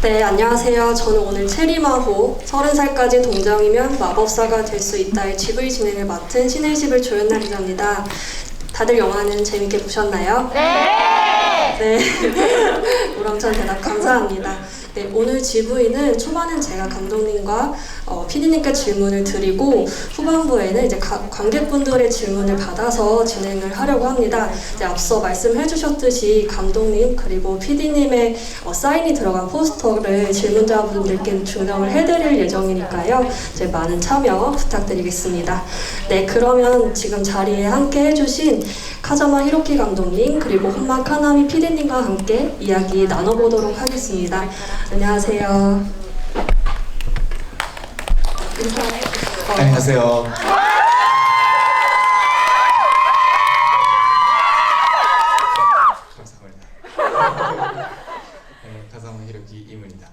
네, 안녕하세요. 저는 오늘 체리마호 30살까지 동정이면 마법사가 될 수 있다의 GV 진행을 맡은 신의십을 조연나 기자입니다. 다들 영화는 재밌게 보셨나요? 네! 네. 우렁찬 대답 감사합니다. 네, 오늘 GV는 초반은 제가 감독님과 PD님께 질문을 드리고 후반부에는 이제 관객분들의 질문을 받아서 진행을 하려고 합니다. 이제 앞서 말씀해 주셨듯이 감독님 그리고 PD님의 사인이 들어간 포스터를 질문자분들께 증정을 해드릴 예정이니까요. 이제 많은 참여 부탁드리겠습니다. 네, 그러면 지금 자리에 함께 해주신 카자마 히로키 감독님 그리고 혼마 카나미 PD님과 함께 이야기 나눠보도록 하겠습니다. 안녕하세요. 안녕하세요. 감사합니다. 카자마 히로키イム입니다.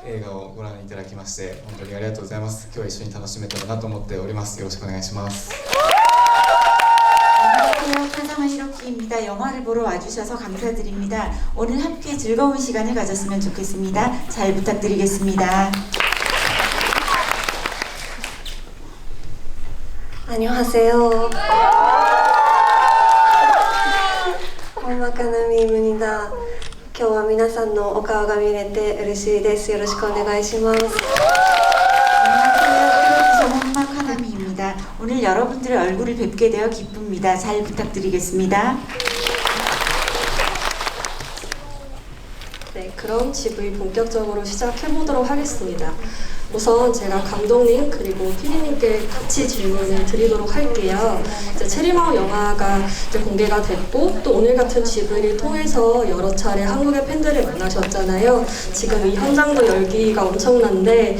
映画をご覧いただきまして本当にありがとうございます。今日は一緒に楽しめたらなと思っております。よろしくお願いします。 안녕하세요. 카자마 히로키입니다. 영화를 보러 와주셔서 감사드립니다. 오늘 함께 즐거운 시간을 가졌으면 좋겠습니다. 잘 부탁드리겠습니다. 안녕하세요. 혼마 카나미イム입니다. 今日は皆さんのお顔が見れて嬉しいです。よろしくお願いします。 안녕하세요. 혼마 카나미입니다. 오늘 여러분들의 얼굴을 뵙게 되어 기쁩니다. 잘 부탁드리겠습니다. 네, 그럼 GV 본격적으로 시작해보도록 하겠습니다. 우선 제가 감독님 그리고 PD님께 같이 질문을 드리도록 할게요. 이제 체리마오 영화가 이제 공개가 됐고 또 오늘 같은 GV를 통해서 여러 차례 한국의 팬들을 만나셨잖아요. 지금 이 현장도 열기가 엄청난데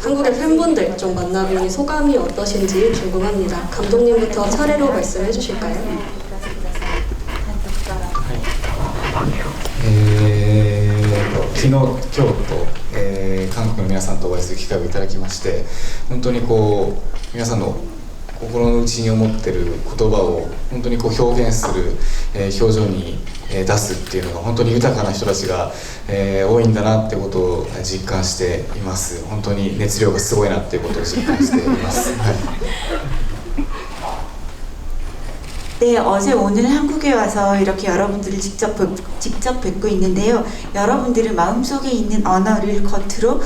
한국의 팬분들 좀 만나보니 소감이 어떠신지 궁금합니다. 감독님부터 차례로 말씀해 주실까요? 昨日、今日と、韓国の皆さんとお会いする機会をいただきまして本当にこう皆さんの心の内に思ってる言葉を本当にこう表現する、表情に、出すっていうのが本当に豊かな人たちが、多いんだなってことを実感しています。本当に熱量がすごいなっていうことを実感しています。はい 네, 어제 오늘 한국에 와서 이렇게 여러분들을 직접 뵙고 있는데요. 여러분들은 마음속에 있는 언어를 겉으로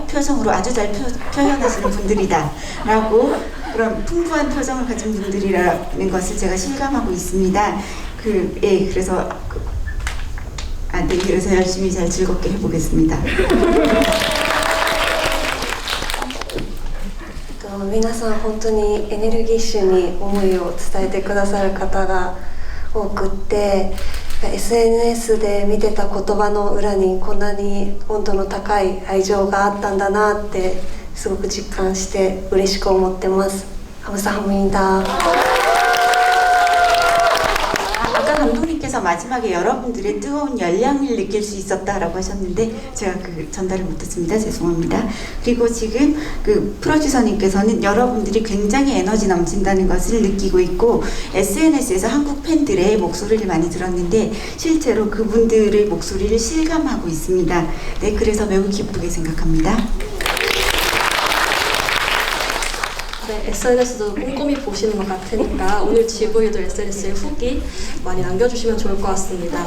표정으로 아주 잘 표현하시는 분들이다 라고 그런 풍부한 표정을 가진 분들이라는 것을 제가 실감하고 있습니다. 그래서 열심히 잘 즐겁게 해보겠습니다. 皆さん本当にエネルギッシュに思いを伝えてくださる方が多くって SNS で見てた言葉の裏にこんなに温度の高い愛情があったんだなってすごく実感して嬉しく思ってます。감사합니다. 아까 감독님께서 마지막에 여러분들의 뜨거운 열량을 느낄 수 있었다라고 하셨는데 제가 전달을 못했습니다. 죄송합니다. 그리고 지금 프로듀서님께서는 여러분들이 굉장히 에너지 넘친다는 것을 느끼고 있고 SNS에서 한국 팬들의 목소리를 많이 들었는데 실제로 그분들의 목소리를 실감하고 있습니다. 네, 그래서 매우 기쁘게 생각합니다. 네, SNS도 꼼꼼히 보시는 것 같으니까 오늘 GV도 SNS에 후기 많이 남겨주시면 좋을 것 같습니다.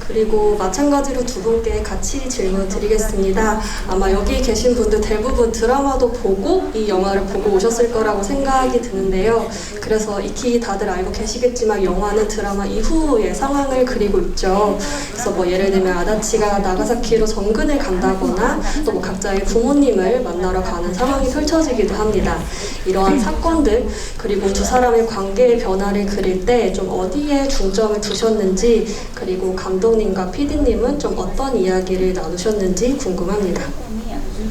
그리고 마찬가지로 두 분께 같이 질문 드리겠습니다. 아마 여기 계신 분들 대부분 드라마도 보고 이 영화를 보고 오셨을 거라고 생각이 드는데요. 그래서 익히 다들 알고 계시겠지만 영화는 드라마 이후의 상황을 그리고 있죠. 그래서 뭐 예를 들면 아다치가 나가사키로 전근을 간다거나 또 뭐 각자의 부모님을 만나러 가는 상황이 펼쳐지기도 합니다. 이러한 사건들 그리고 두 사람의 관계의 변화를 그릴 때 좀 어디에 중점을 두셨는지 그리고 감독님과 PD님은 좀 어떤 이야기를 나누셨는지 궁금합니다. 重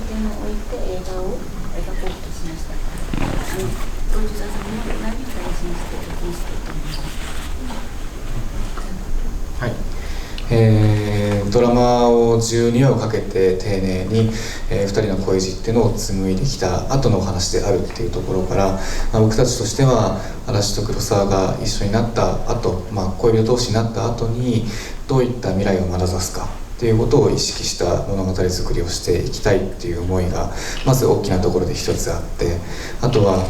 点を置いて映画を描こうとしました。プロデューサーさんも何を大事にして撮影していると思いますか。はい、ドラマを12話をかけて丁寧に、2人の恋路っていうのを紡いできた後のお話であるっていうところから、僕たちとしては嵐と黒沢が一緒になった後、恋人同士になった後にどういった未来をまなざすかっていうことを意識した物語作りをしていきたいっていう思いがまず大きなところで一つあって、あとは、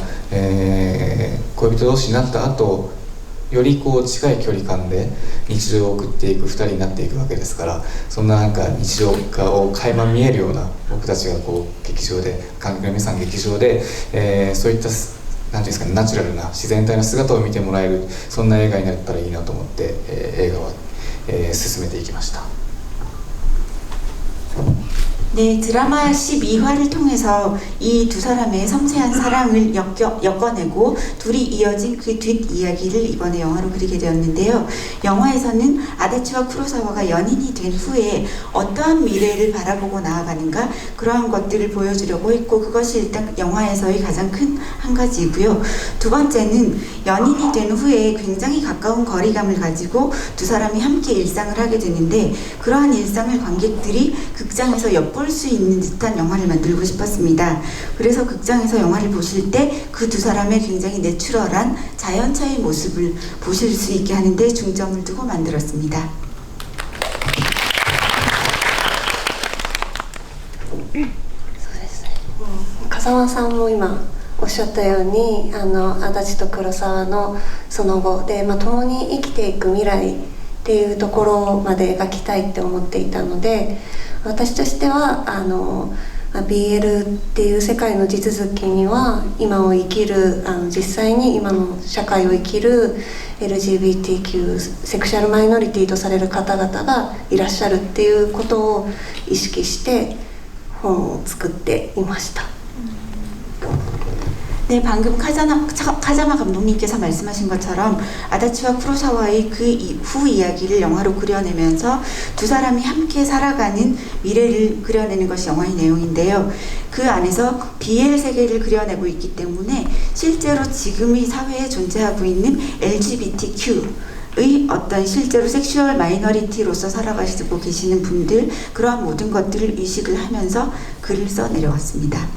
恋人同士になった後より近い距離感で日常を送っていく2人になっていくわけですから、そんな日常を垣間見えるような僕たちが劇場で観客の皆さん劇場で、そういったなんていうんですかね、ナチュラルな自然体の姿を見てもらえるそんな映画になったらいいなと思って、映画は、進めていきました。 네, 드라마 12화를 통해서 이 두 사람의 섬세한 사랑을 엮어내고 둘이 이어진 그 뒷이야기를 이번에 영화로 그리게 되었는데요. 영화에서는 아다치와 쿠로사와가 연인이 된 후에 어떠한 미래를 바라보고 나아가는가 그러한 것들을 보여주려고 했고, 그것이 일단 영화에서의 가장 큰 한 가지이고요. 두 번째는 연인이 된 후에 굉장히 가까운 거리감을 가지고 두 사람이 함께 일상을 하게 되는데, 그러한 일상을 관객들이 극장에서 엿볼 수 있는 듯한 영화를 만들고 싶었습니다. 그래서 극장에서 영화를 보실 때 그 두 사람의 굉장히 내추럴한 자연차의 모습을 보실 수 있게 하는데 중점을 두고 만들었습니다. そうですね。風間さんも今おっしゃったように、足立と黒沢のその後で、共に生きていく未来っていうところまで描きたいって思っていたので、私としてはBL っていう世界の地続きには今を生きる実際に今の社会を生きる LGBTQ セクシャルマイノリティとされる方々がいらっしゃるっていうことを意識して本を作っていました。 네, 방금 카자마 감독님께서 말씀하신 것처럼 아다치와 쿠로사와의 그 후 이야기를 영화로 그려내면서 두 사람이 함께 살아가는 미래를 그려내는 것이 영화의 내용인데요. 그 안에서 BL 세계를 그려내고 있기 때문에 실제로 지금의 사회에 존재하고 있는 LGBTQ의 어떤 실제로 섹슈얼 마이너리티로서 살아가시고 계시는 분들, 그러한 모든 것들을 의식을 하면서 글을 써 내려왔습니다.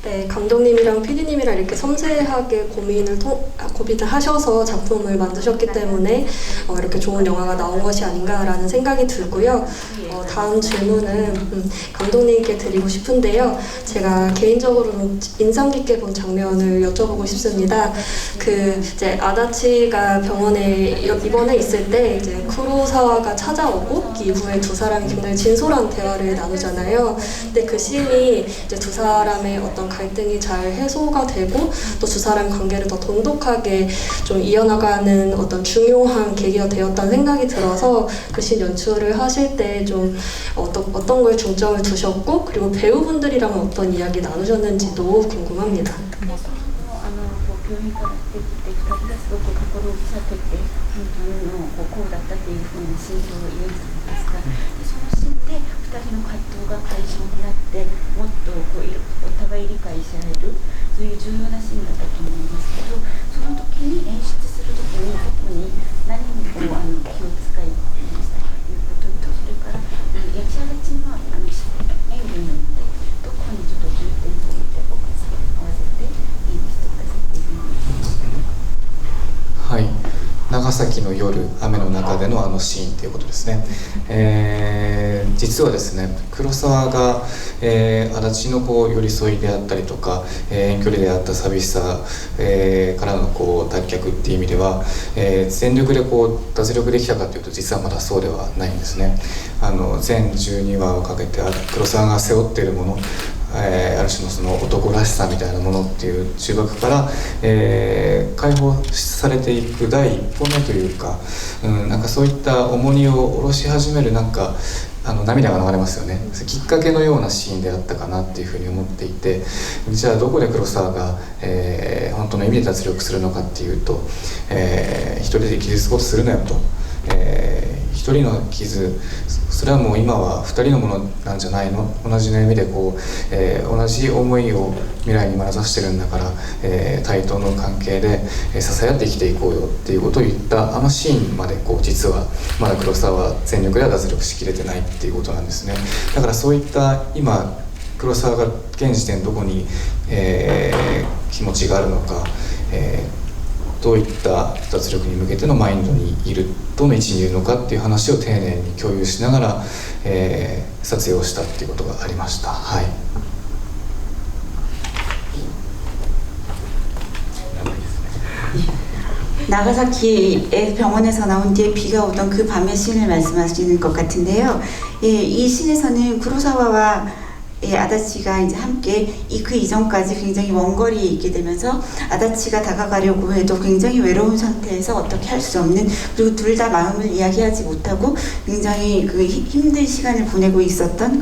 네, 감독님이랑 PD님이랑 이렇게 섬세하게 고민을 하셔서 작품을 만드셨기 때문에 이렇게 좋은 영화가 나온 것이 아닌가라는 생각이 들고요. 다음 질문은 감독님께 드리고 싶은데요. 제가 개인적으로는 인상 깊게 본 장면을 여쭤보고 싶습니다. 이제 아다치가 병원에 입원해 있을 때 이제 쿠로사와가 찾아오고 그 이후에 두 사람이 굉장히 진솔한 대화를 나누잖아요. 근데 그 씬이 이제 두 사람의 어떤 갈등이 잘 해소가 되고 또 두 사람의 관계를 더 돈독하게 좀 이어나가는 어떤 중요한 계기가 되었다는 생각이 들어서 그 씬 연출을 하실 때 좀 어떤 걸 중점을 두셨고, 그리고 배우분들이랑 어떤 이야기 나누셨는지도 궁금합니다. 病院から出てきて2人がすごく心を打ち明けてこうだったというふうな心情を言うんじゃないですか。でそのシーンで2人の葛藤が解消になってもっとお互い理解し合える、そういう重要なシーンだったと思いますけど、その時に演出する時に特に何を気を使いましたかということと、それから役者たちの演技によってどこにちょっと重点を置いて合わせて演技してくださっているのか。はい、長長崎の夜雨の中でのあのシーンということですね。実はですね黒沢が、足立のこう寄り添いであったりとか、遠距離であった寂しさ、からのこう脱却っていう意味では、全力でこう脱力できたかというと実はまだそうではないんですね。全12話をかけて黒沢が背負っているもの、ある種のその男らしさみたいなものっていう中核から、解放されていく第一歩目というか、なんかそういった重荷を下ろし始めるなんか涙が流れますよね。きっかけのようなシーンであったかなっていうふうに思っていて、じゃあどこで黒沢が、本当の意味で脱力するのかっていうと、一人で傷つこうとするなよと、一人の傷それはもう今は二人のものなんじゃないの、同じ悩みでこう、同じ思いを未来に眼差してるんだから、対等の関係で、支え合って生きていこうよっていうことを言ったあのシーンまでこう実はまだ黒沢は全力では脱力しきれてないっていうことなんですね。だからそういった今黒沢が現時点どこに、気持ちがあるのか、どういった脱力に向けてのマインドにいる、どの位置にいるのかっていう話を丁寧に共有しながら、撮影をしたっていうことがありました。はい。나가사키의 병원에서 나온 뒤에 비가 오던 그 밤의 씬을 말씀하시는 것 같은데요. 예, 이 씬에서는 쿠로사와와 아다치가 이제 함께 그 이전까지 굉장히 먼 거리에 있게 되면서 아다치가 다가가려고 해도 굉장히 외로운 상태에서 어떻게 할 수 없는, 그리고 둘 다 마음을 이야기하지 못하고 굉장히 그 힘든 시간을 보내고 있었던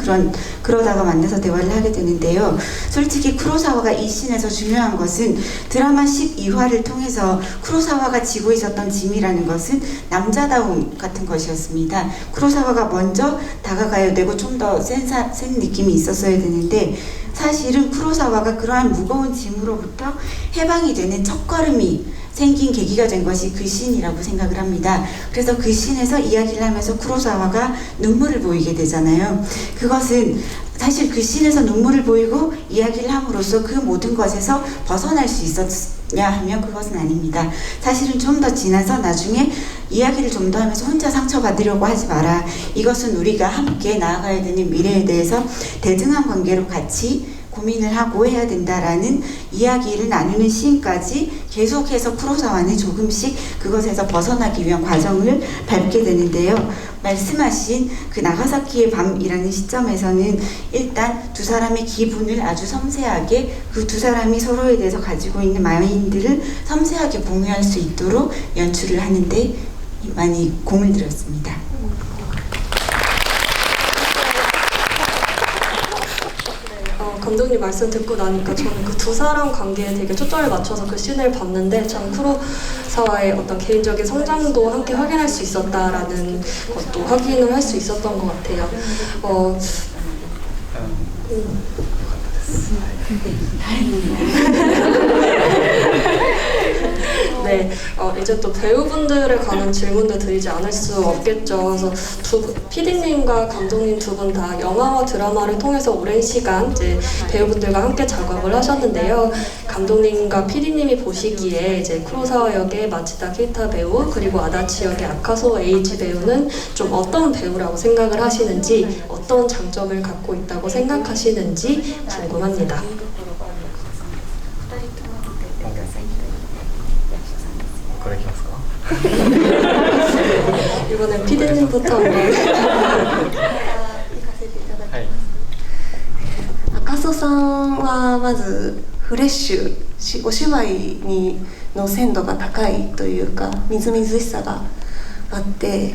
그러다가 만나서 대화를 하게 되는데요. 솔직히 쿠로사와가 이 씬에서 중요한 것은 드라마 12화를 통해서 쿠로사와가 지고 있었던 짐이라는 것은 남자다움 같은 것이었습니다. 쿠로사와가 먼저 다가가야 되고 좀 더 센 느낌이 있었어요. 되는데 사실은 쿠로사와가 그러한 무거운 짐으로부터 해방이 되는 첫걸음이 생긴 계기가 된 것이 그 씬이라고 생각을 합니다. 그래서 그 씬에서 이야기를 하면서 쿠로사와가 눈물을 보이게 되잖아요. 그것은 사실 그 씬에서 눈물을 보이고 이야기를 함으로써 그 모든 것에서 벗어날 수 있었냐 하면 그것은 아닙니다. 사실은 좀 더 지나서 나중에 이야기를 좀 더 하면서 혼자 상처받으려고 하지 마라. 이것은 우리가 함께 나아가야 되는 미래에 대해서 대등한 관계로 같이 고민을 하고 해야 된다라는 이야기를 나누는 시인까지 계속해서 쿠로사와는 조금씩 그것에서 벗어나기 위한 과정을 밟게 되는데요. 말씀하신 그 나가사키의 밤이라는 시점에서는 일단 두 사람의 기분을 아주 섬세하게, 그 두 사람이 서로에 대해서 가지고 있는 마인드를 섬세하게 공유할 수 있도록 연출을 하는데 많이 공을 들였습니다. 감독님 말씀 듣고 나니까 저는 그 두 사람 관계에 되게 초점을 맞춰서 그 씬을 봤는데 참 쿠로사와의 어떤 개인적인 성장도 함께 확인할 수 있었다라는 것도 확인을 할 수 있었던 것 같아요. 네, 이제 또 배우분들에 관한 질문도 드리지 않을 수 없겠죠. 그래서 PD님과 감독님 두 분 다 영화와 드라마를 통해서 오랜 시간 이제 배우분들과 함께 작업을 하셨는데요. 감독님과 PD님이 보시기에 이제 쿠로사와 역의 마치다 케이타 배우, 그리고 아다치 역의 아카소 에이지 배우는 좀 어떤 배우라고 생각을 하시는지, 어떤 장점을 갖고 있다고 생각하시는지 궁금합니다. 이번엔 피디님부터 한번. 赤楚さんはまずフレッシュ、お芝居の鮮度が高いというか、みずみずしさがあって、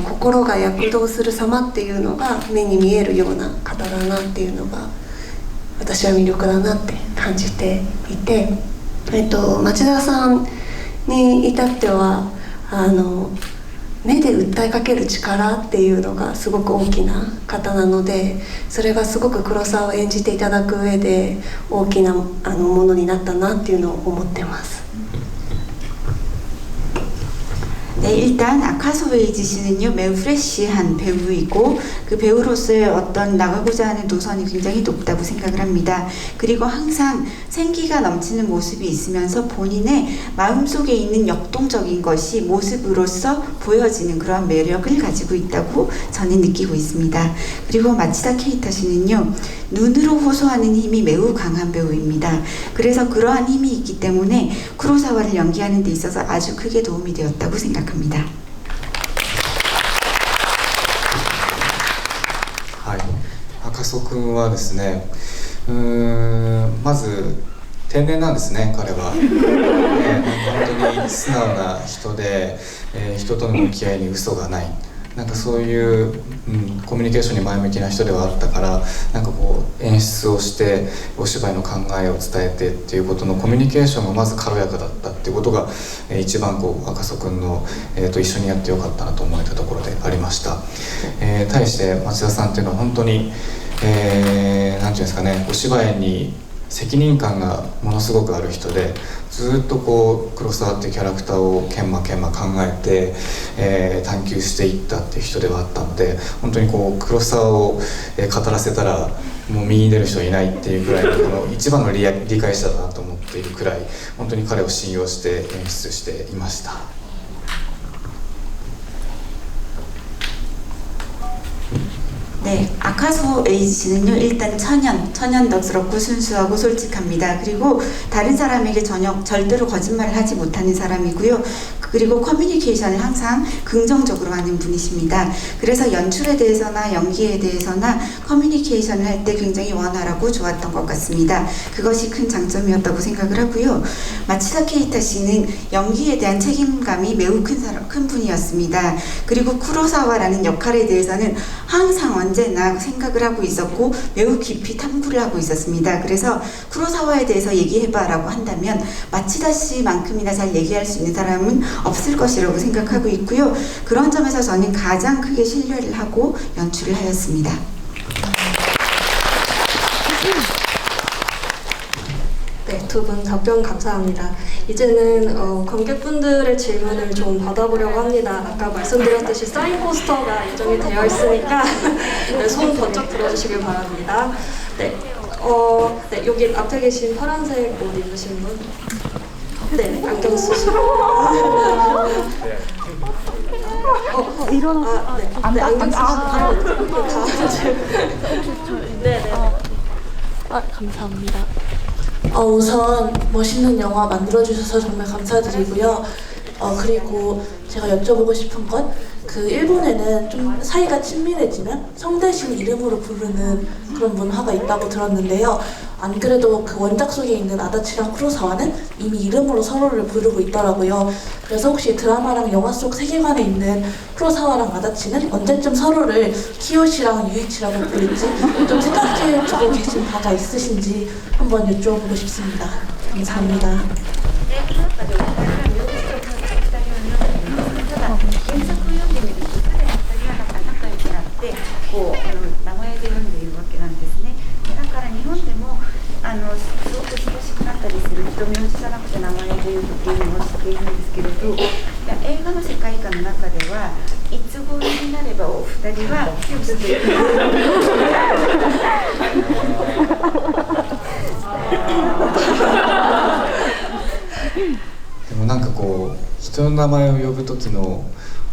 心が躍動する様っていうのが目に見えるような方だなっていうのが私は魅力だなって感じていて、町田さんに至っては目で訴えかける力っていうのがすごく大きな方なので、それがすごく黒沢を演じていただく上で大きなものになったなっていうのを思ってます。 네, 일단 아카소 에이지 씨는요 매우 프레시한 배우이고 그 배우로서의 어떤 나가고자 하는 노선이 굉장히 높다고 생각을 합니다. 그리고 항상 생기가 넘치는 모습이 있으면서 본인의 마음속에 있는 역동적인 것이 모습으로서 보여지는 그런 매력을 가지고 있다고 저는 느끼고 있습니다. 그리고 마치다 케이타 씨는요 눈으로 호소하는 힘이 매우 강한 배우입니다. 그래서 그러한 힘이 있기 때문에 쿠로사와를 연기하는 데 있어서 아주 크게 도움이 되었다고 생각합니다. はい、赤楚君はですね、まず天然なんですね、彼は。本当に素直な人で、人との向き合いに嘘がない。なんかそういう、コミュニケーションに前向きな人ではあったから、なんかこう演出をしてお芝居の考えを伝えてっていうことのコミュニケーションがまず軽やかだったっていうことが、一番こう赤楚君の、と一緒にやってよかったなと思えたところでありました。対して町田さんっていうのは本当に、なんていうんですかね、お芝居に責任感がものすごくある人で、ずっとこう黒沢っていうキャラクターを研磨考えて、探求していったっていう人ではあったので、本当にこう黒沢を、語らせたらもう右に出る人はいないっていうぐらいのこの一番の理解者だなと思っているくらい、本当に彼を信用して演出していました。 네, 아카소 에이지 씨는요 일단 천연덕스럽고 순수하고 솔직합니다. 그리고 다른 사람에게 절대로 거짓말을 하지 못하는 사람이고요. 그리고 커뮤니케이션을 항상 긍정적으로 하는 분이십니다. 그래서 연출에 대해서나 연기에 대해서나 커뮤니케이션을 할 때 굉장히 원활하고 좋았던 것 같습니다. 그것이 큰 장점이었다고 생각을 하고요. 마치다 케이타 씨는 연기에 대한 책임감이 매우 큰 분이었습니다. 그리고 쿠로사와라는 역할에 대해서는 항상 언제나 생각을 하고 있었고 매우 깊이 탐구를 하고 있었습니다. 그래서 쿠로사와에 대해서 얘기해봐라고 한다면 마치다 씨만큼이나 잘 얘기할 수 있는 사람은 없을 것이라고 생각하고 있고요. 그런 점에서 저는 가장 크게 신뢰를 하고 연출을 하였습니다. 네, 두 분 답변 감사합니다. 이제는 관객분들의 질문을 좀 받아보려고 합니다. 아까 말씀드렸듯이 사인 포스터가 예정이 되어 있으니까 네, 손 번쩍 들어주시길 바랍니다. 네, 네, 여기 앞에 계신 파란색 옷 입으신 분. 네, 안경 쓰시고. 일어나. 네, 네, 안경 쓰시고. 네, 네. 감사합니다. 우선 멋있는 영화 만들어주셔서 정말 감사드리고요. 그리고 제가 여쭤보고 싶은 건 그 일본에는 좀 사이가 친밀해지면 성 대신 이름으로 부르는 그런 문화가 있다고 들었는데요. 안 그래도 그 원작 속에 있는 아다치랑 쿠로사와는 이미 이름으로 서로를 부르고 있더라고요. 그래서 혹시 드라마랑 영화 속 세계관에 있는 쿠로사와랑 아다치는 언제쯤 서로를 키요시랑 유이치라고 부를지 좀 생각해주고 계신 바가 있으신지 한번 여쭤보고 싶습니다. 감사합니다.でもなんかこう人の名前を呼ぶ時の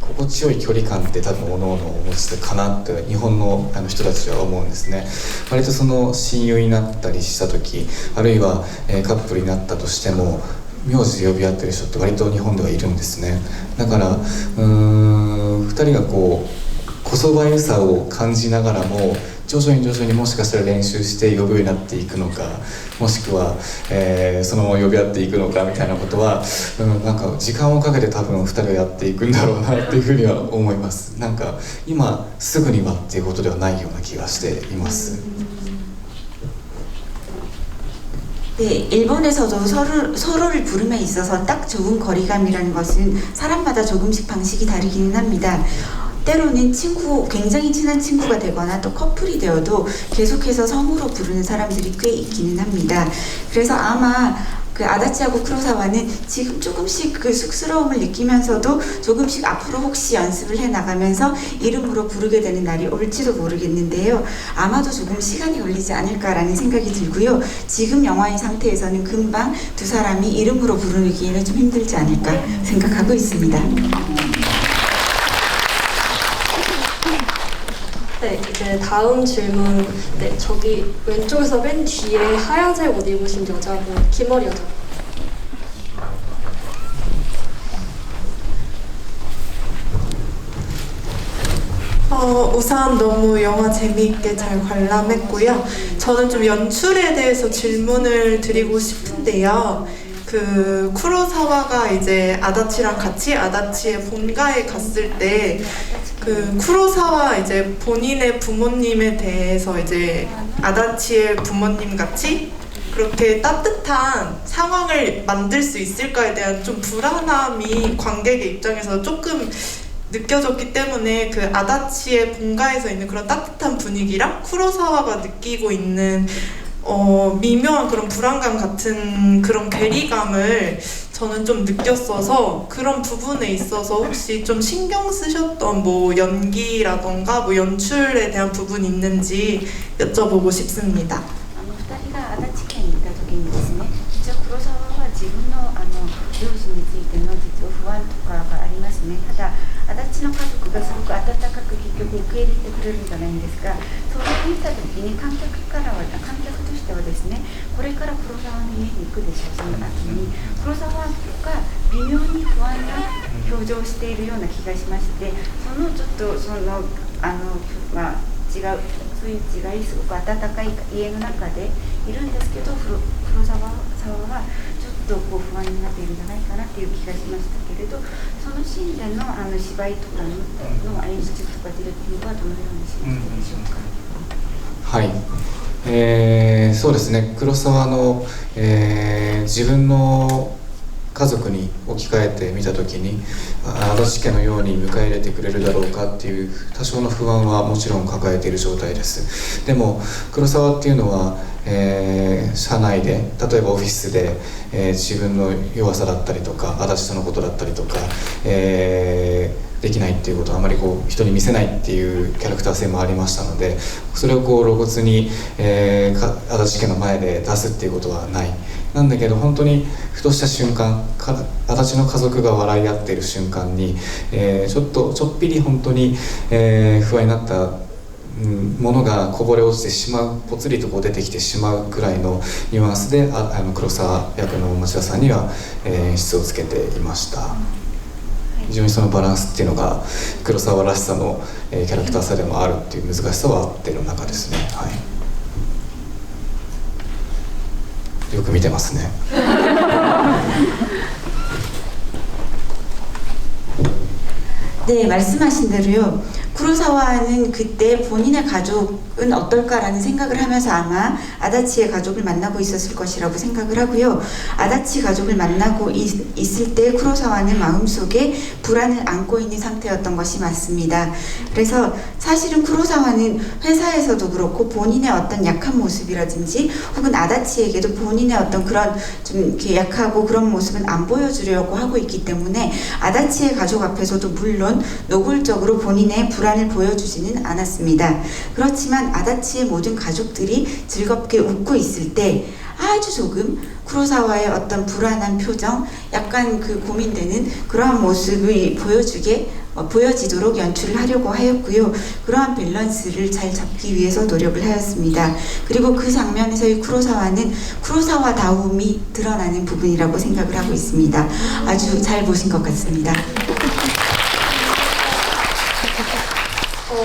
心地よい距離感って多分各々お持ちかなって日本の人たちは思うんですね。割とその親友になったりした時、あるいはカップルになったとしても名字で呼び合ってる人って割と日本ではいるんですね。だから2人がこうこそばゆさを感じながらも徐々にもしかしたら練習して呼ぶようになっていくのか、もしくは、そのまま呼び合っていくのかみたいなことは、なんか時間をかけて多分2人はやっていくんだろうなっていうふうには思います。なんか今すぐにはっていうことではないような気がしています。 네, 일본에서도 서로를 부름에 있어서 딱 좋은 거리감이라는 것은 사람마다 조금씩 방식이 다르기는 합니다. 때로는 굉장히 친한 친구가 되거나 또 커플이 되어도 계속해서 성으로 부르는 사람들이 꽤 있기는 합니다. 그래서 아마 그 아다치하고 쿠로사와는 지금 조금씩 그 쑥스러움을 느끼면서도 조금씩 앞으로 혹시 연습을 해 나가면서 이름으로 부르게 되는 날이 올지도 모르겠는데요. 아마도 조금 시간이 걸리지 않을까라는 생각이 들고요. 지금 영화의 상태에서는 금방 두 사람이 이름으로 부르기에는 좀 힘들지 않을까 생각하고 있습니다. 네, 이제 다음 질문. 네, 저기 왼쪽에서 맨 뒤에 하얀색 옷 입으신 여자분, 김머리 여자. 우선 너무 영화 재미있게 잘 관람했고요. 저는 좀 연출에 대해서 질문을 드리고 싶은데요. 그 쿠로사와가 이제 아다치랑 같이 아다치의 본가에 갔을 때 그 쿠로사와 이제 본인의 부모님에 대해서 이제 아다치의 부모님 같이 그렇게 따뜻한 상황을 만들 수 있을까에 대한 좀 불안함이 관객의 입장에서 조금 느껴졌기 때문에 그 아다치의 본가에서 있는 그런 따뜻한 분위기랑 쿠로사와가 느끼고 있는 미묘한 그런 불안감 같은 그런 괴리감을 저는 좀 느꼈어서 그런 부분에 있어서 혹시 좀 신경 쓰셨던 뭐 연기라던가 뭐 연출에 대한 부분이 있는지 여쭤보고 싶습니다. 2人が足立県に行った時にですね、実は黒沢は自分の両親についての実は不安とかがありますね。ただ足立の家族がすごく温かく結局受け入れてくれるんじゃないんですが、それを見た時に観客としてはですね、これから黒沢の家に行くでしょう。その後に黒沢が微妙に不安な表情をしているような気がしまして、そのちょっと違うそういう違いすごく温かい家の中でいるんですけど、黒沢はちょっとこう不安になっているんじゃないかなっていう気がしましたけれど、そのシーンでの芝居とかの演出とかディレクティングはどのようにしましたでしょうか。はい、そうですね、黒沢の、自分の家族に置き換えてみた時に足立家のように迎え入れてくれるだろうかっていう多少の不安はもちろん抱えている状態です。でも黒沢っていうのは、社内で例えばオフィスで、自分の弱さだったりとか足立とのことだったりとか、できないっていうことをあまりこう人に見せないっていうキャラクター性もありましたので、それをこう露骨に、足立家の前で出すっていうことはない。なんだけど本当にふとした瞬間、足立の家族が笑い合っている瞬間に、ちょっぴり本当に、不安になったものがこぼれ落ちてしまう、ぽつりとこう出てきてしまうくらいのニュアンスで黒沢役の町田さんには、演出をつけていました。非常にそのバランスっていうのが黒沢らしさの、キャラクターさでもあるっていう難しさはあってる中ですね。はい、よく見てますね。 네, 말씀하신 대로요. 쿠로사와는 그때 본인의 가족은 어떨까라는 생각을 하면서 아마 아다치의 가족을 만나고 있었을 것이라고 생각을 하고요. 아다치 가족을 만나고 있을 때 쿠로사와는 마음속에 불안을 안고 있는 상태였던 것이 맞습니다. 그래서 사실은 쿠로사와는 회사에서도 그렇고 본인의 어떤 약한 모습이라든지 혹은 아다치에게도 본인의 어떤 그런 좀 이렇게 약하고 그런 모습은 안 보여주려고 하고 있기 때문에 아다치의 가족 앞에서도 물론 노골적으로 본인의 불안을 보여주지는 않았습니다. 그렇지만 아다치의 모든 가족들이 즐겁게 웃고 있을 때 아주 조금 쿠로사와의 어떤 불안한 표정, 약간 그 고민되는 그러한 모습이 보여지도록 연출을 하려고 하였고요. 그러한 밸런스를 잘 잡기 위해서 노력을 하였습니다. 그리고 그 장면에서의 쿠로사와는 쿠로사와다움이 드러나는 부분이라고 생각을 하고 있습니다. 아주 잘 보신 것 같습니다.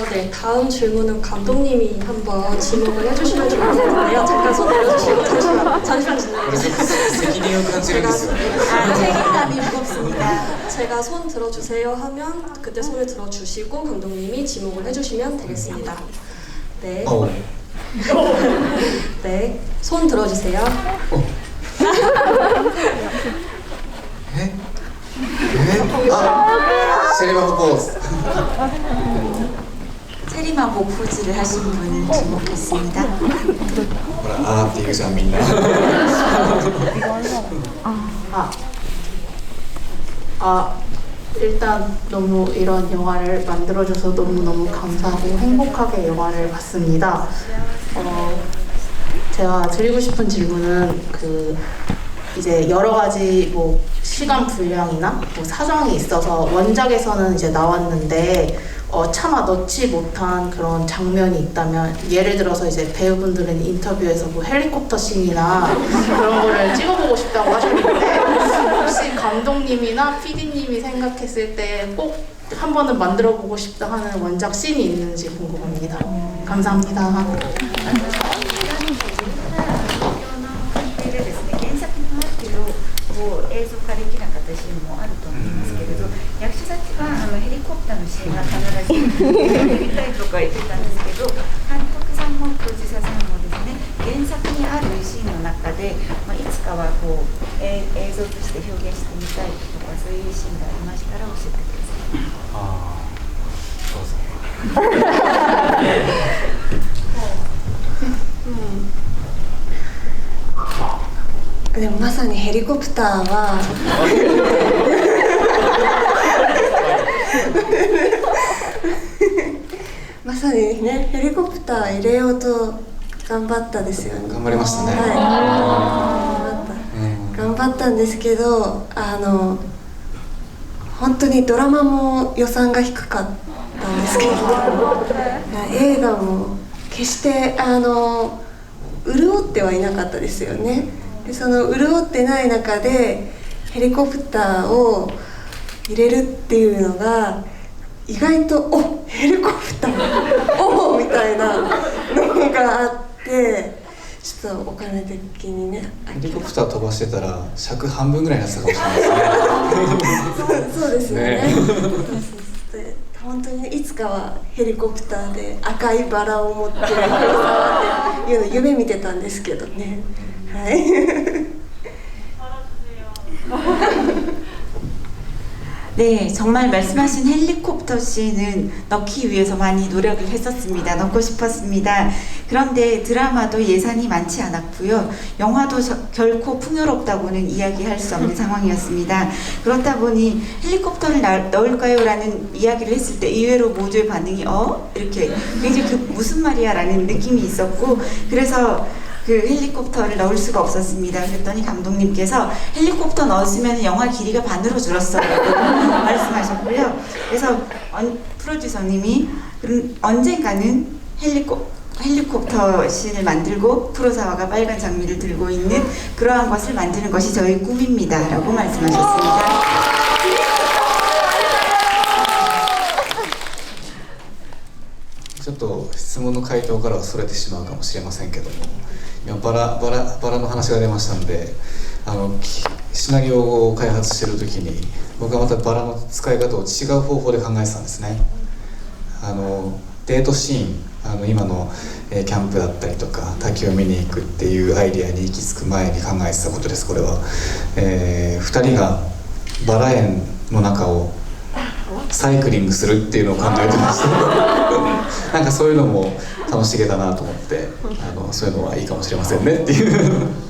네, 다음 질문은 감독님이 한번 지목을 해주시면 좋을 것 같은데요. 잠깐 손 내려주시고 잠시만 기다려주세요. 책임감이 무겁습니다. 제가 손 들어주세요 하면 그때 손을 들어주시고 감독님이 지목을 해주시면 되겠습니다. 네. 네, 손 들어주세요. 세리마 포즈. 체리마보 포즈를 하신 분을 지목했습니다. あーって言うじゃんみんな 일단 너무 이런 영화를 만들어줘서 너무너무 감사하고 행복하게 영화를 봤습니다. 제가 드리고 싶은 질문은 이제 여러 가지 뭐 시간 분량이나 뭐 사정이 있어서 원작에서는 이제 나왔는데 차마 넣지 못한 그런 장면이 있다면, 예를 들어서 이제 배우분들은 인터뷰에서 뭐 헬리콥터 씬이나 그런 거를 찍어보고 싶다고 하셨는데, 혹시 감독님이나 PD님이 생각했을 때 꼭 한 번은 만들어보고 싶다 하는 원작 씬이 있는지 궁금합니다. 감사합니다. 原作のあるけど映像化できなかったシーンもあると思いますけれど、役者たちはヘリコプターのシーンが必ずやりたいとか言ってたんですけど、監督さんもプロデューサーさんもですね、原作にあるシーンの中で、いつかは映像として表現してみたいとか、そういうシーンがありましたら教えてください。ああそうそうでもまさにヘリコプターはまさにね、ヘリコプター入れようと頑張ったですよね。頑張りましたね。頑張ったんですけど、本当にドラマも予算が低かったんですけど、映画も決して潤ってはいなかったですよね。でその潤ってない中でヘリコプターを入れるっていうのが意外とヘリコプターみたいなのがあって、ちょっとお金的にね、ヘリコプター飛ばしてたら尺半分ぐらいになってたかもしれないですね。そうですよね。ねで本当にね、いつかはヘリコプターで赤いバラを持って黒沢っていうのを夢見てたんですけどね。はい。 네, 정말 말씀하신 헬리콥터 씬은 넣기 위해서 많이 노력을 했었습니다. 넣고 싶었습니다. 그런데 드라마도 예산이 많지 않았고요. 영화도 결코 풍요롭다고는 이야기할 수 없는 상황이었습니다. 그렇다 보니 헬리콥터를 넣을까요? 라는 이야기를 했을 때 의외로 모두의 반응이 이렇게 굉장히 무슨 말이야? 라는 느낌이 있었고, 그래서 그 헬리콥터를 넣을 수가 없었습니다. 그랬더니 감독님께서 헬리콥터 넣었으면 영화 길이가 반으로 줄었어요 라고 말씀하셨고요. 그래서 프로듀서님이 언젠가는 헬리콥터 씬을 만들고 쿠로사와가 빨간 장미를 들고 있는 그러한 것을 만드는 것이 저의 꿈입니다 라고 말씀하셨습니다. ちょっと質問の回答からはそれてしまうかもしれませんけども、今バラの話が出ましたので、シナリオを開発している時に僕はまたバラの使い方を違う方法で考えてたんですね。デートシーン、今のキャンプだったりとか滝を見に行くっていうアイデアに行き着く前に考えてたことです。これは、2人がバラ園の中をサイクリングするっていうのを考えてました。なんかそういうのも楽しげだなと思って、そういうのはいいかもしれませんねっていう。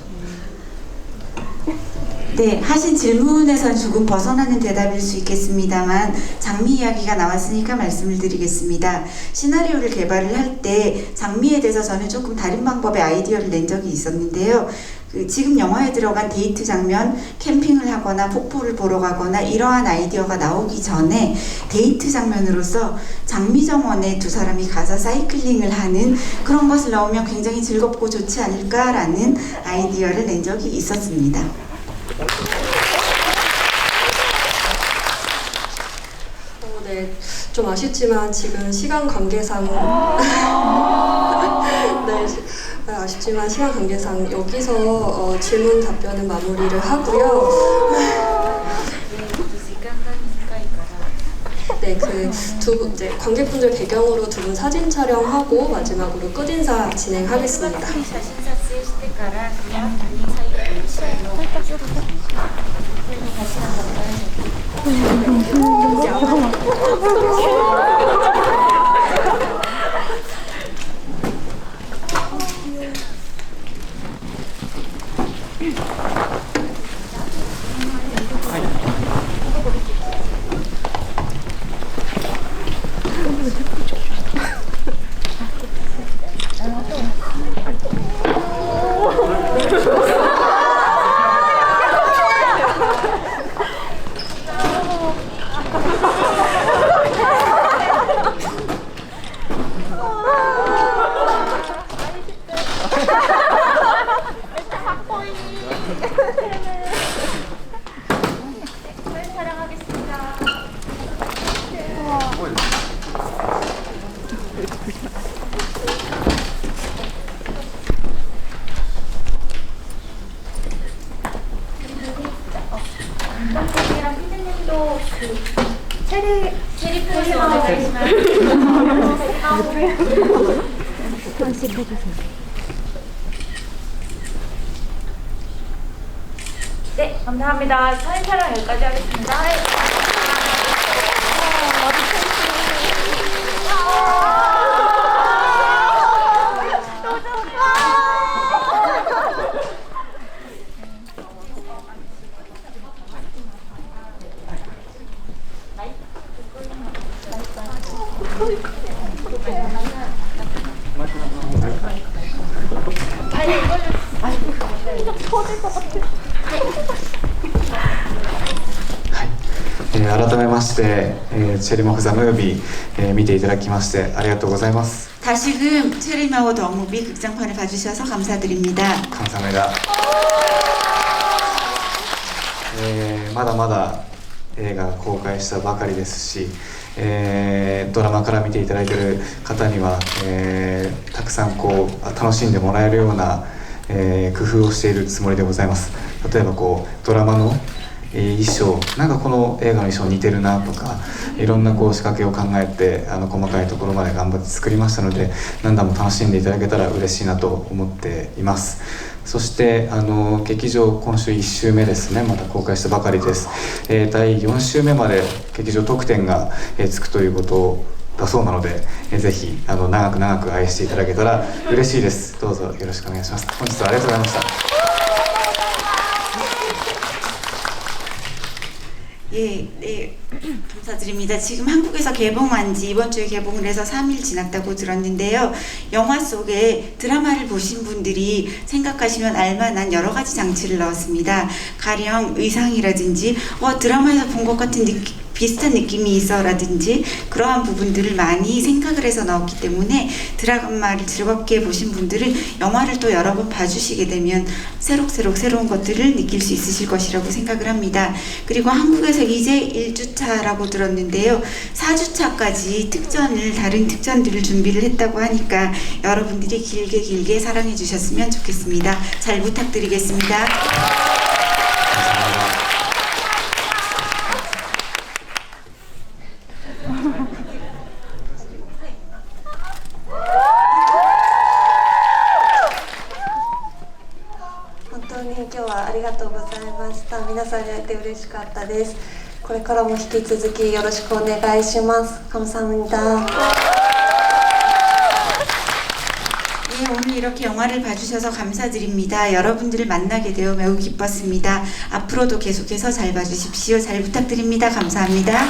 네, 하신 질문에선 조금 벗어나는 대답일 수 있겠습니다만 장미 이야기가 나왔으니까 말씀을 드리겠습니다. 시나리오를 개발을 할 때 장미에 대해서 저는 조금 다른 방법의 아이디어를 낸 적이 있었는데요. 지금 영화에 들어간 데이트 장면, 캠핑을 하거나 폭포를 보러 가거나 이러한 아이디어가 나오기 전에 데이트 장면으로서 장미정원에 두 사람이 가서 사이클링을 하는 그런 것을 넣으면 굉장히 즐겁고 좋지 않을까라는 아이디어를 낸 적이 있었습니다. 네, 좀 아쉽지만 지금 시간 관계상 네, 아쉽지만 시간 관계상 여기서 질문 답변은 마무리를 하고요. 네, 이제 관객분들 배경으로 두 분 사진 촬영하고 마지막으로 끝인사 진행하겠습니다. 감독님이랑 피디님도 그 체리 포즈 먼저 해주시면 네, 감사합니다. 사진 촬영 여기까지 하겠습니다.改めまして、チェリモフザムービー、見ていただきましてありがとうございます。 다시금 체리마오 더 무비 극장판을 봐주셔서 감사드립니다. 감사합니다. まだまだ映画公開したばかりですし、ドラマから見ていただいている方には、たくさんこう楽しんでもらえるような、工夫をしているつもりでございます。例えばこうドラマの衣装、なんかこの映画の衣装似てるなとか、いろんなこう仕掛けを考えて細かいところまで頑張って作りましたので、何度も楽しんでいただけたら嬉しいなと思っています。そして劇場今週1週目ですね、また公開したばかりです。第4週目まで劇場特典がつくということだそうなので、ぜひ長く長く愛していただけたら嬉しいです。どうぞよろしくお願いします。本日はありがとうございました。 예, 네, 감사드립니다. 지금 한국에서 개봉한 지 이번 주에 개봉을 해서 3일 지났다고 들었는데요. 영화 속에 드라마를 보신 분들이 생각하시면 알만한 여러 가지 장치를 넣었습니다. 가령 의상이라든지 드라마에서 본 것 같은 비슷한 느낌이 있어 라든지 그러한 부분들을 많이 생각을 해서 넣었기 때문에 드라마를 즐겁게 보신 분들은 영화를 또 여러 번 봐주시게 되면 새록새록 새로운 것들을 느낄 수 있으실 것이라고 생각을 합니다. 그리고 한국에서 이제 1주차라고 들었는데요. 4주차까지 다른 특전들을 준비를 했다고 하니까 여러분들이 길게 사랑해 주셨으면 좋겠습니다. 잘 부탁드리겠습니다. 今日はありがとうございました。皆さんに会えて嬉しかったです。これからも引き続きよろしくお願いします。감사합니다. 네, 오늘 이렇게 영화를 봐주셔서 감사드립니다. 여러분들을 만나게 되어 매우 기뻤습니다. 앞으로도 계속해서 잘 봐주십시오. 잘 부탁드립니다. 감사합니다.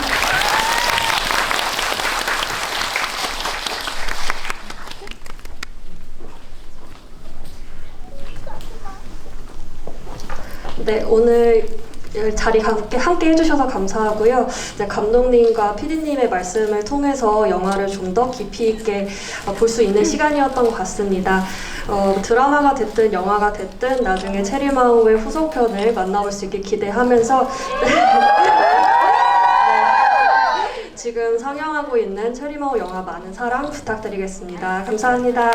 네, 오늘 자리 함께 해주셔서 감사하고요. 이제 감독님과 PD님의 말씀을 통해서 영화를 좀 더 깊이 있게 볼 수 있는 시간이었던 것 같습니다. 드라마가 됐든 영화가 됐든 나중에 체리마오의 후속편을 만나볼 수 있게 기대하면서 지금 상영하고 있는 체리마오 영화 많은 사랑 부탁드리겠습니다. 감사합니다.